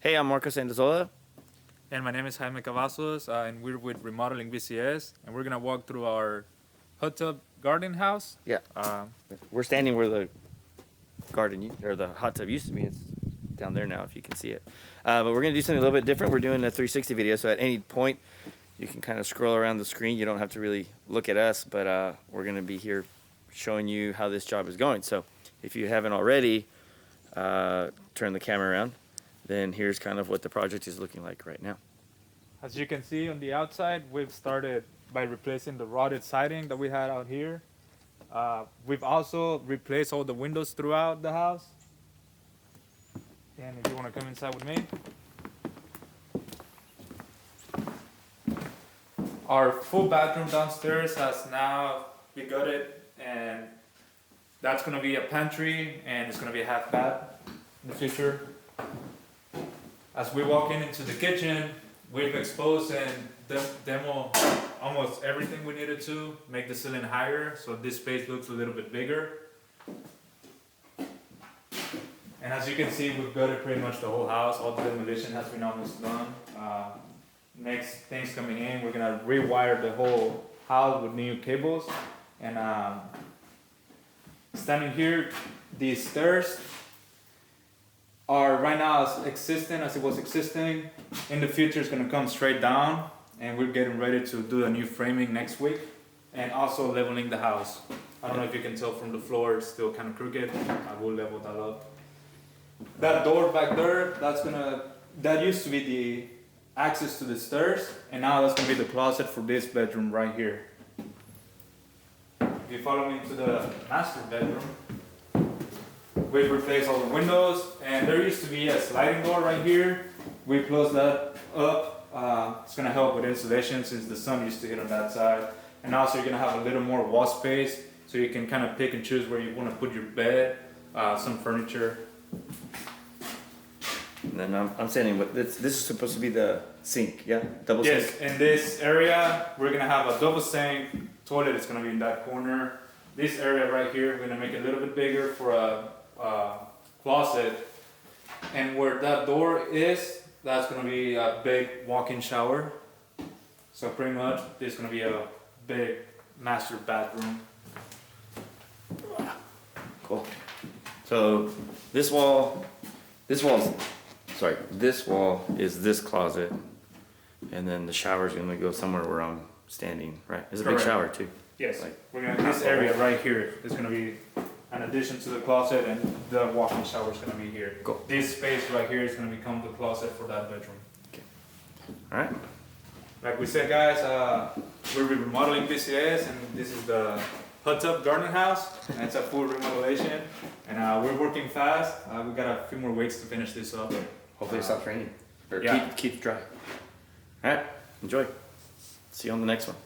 Hey, I'm Marcos Sandozola. And my name is Jaime Cavazos, and we're with Remodeling BCS, and we're gonna walk through our hot tub garden house. Yeah. We're standing where the the hot tub used to be. It's down there now, if you can see it. But we're gonna do something a little bit different. We're doing a 360 video, so at any point you can kind of scroll around the screen. You don't have to really look at us, but we're gonna be here showing you how this job is going. So if you haven't already, turn the camera around. Then here's kind of what the project is looking like right now. As you can see on the outside, we've started by replacing the rotted siding that we had out here. We've also replaced all the windows throughout the house. And if you want to come inside with me. Our full bathroom downstairs has now been gutted, and that's going to be a pantry, and it's going to be a half bath in the future. As we walk into the kitchen, we've exposed and demo almost everything we needed to make the ceiling higher, so this space looks a little bit bigger. And as you can see, we've gutted pretty much the whole house. All the demolition has been almost done. Next things coming in, we're gonna rewire the whole house with new cables. And standing here, these stairs are right now as it was existing. In the future, it's gonna come straight down, and we're getting ready to do a new framing next week, and also leveling the house. I don't know if you can tell from the floor, it's still kind of crooked. I will level that up. That door back there, that used to be the access to the stairs, and now that's gonna be the closet for this bedroom right here. If you follow me to the master bedroom, we've replaced all the windows, and there used to be a sliding door right here. We closed that up. It's gonna help with insulation since the sun used to hit on that side. And also you're gonna have a little more wall space, so you can kind of pick and choose where you wanna put your bed, some furniture. And then I'm standing with this is supposed to be the sink, yeah? Double Yes, sink? in this area, we're gonna have a double sink. Toilet is gonna be in that corner. This area right here, we're gonna make it a little bit bigger for a closet, and where that door is, that's gonna be a big walk-in shower. So pretty much this is gonna be a big master bathroom. Cool. So this wall is this closet, and then the shower's gonna go somewhere where I'm standing, right? There's a big Correct. shower too. Yes, Like, this area right here is gonna be an addition to the closet, and the walk-in shower is gonna be here. Cool. This space right here is gonna become the closet for that bedroom. All right. Like we said, guys, we're remodeling BCS, and this is the hot tub garden house, and it's a full remodelation, and we're working fast. We got a few more weeks to finish this up. Hopefully it stops raining. Or Yeah. keeps dry. All right. Enjoy. See you on the next one.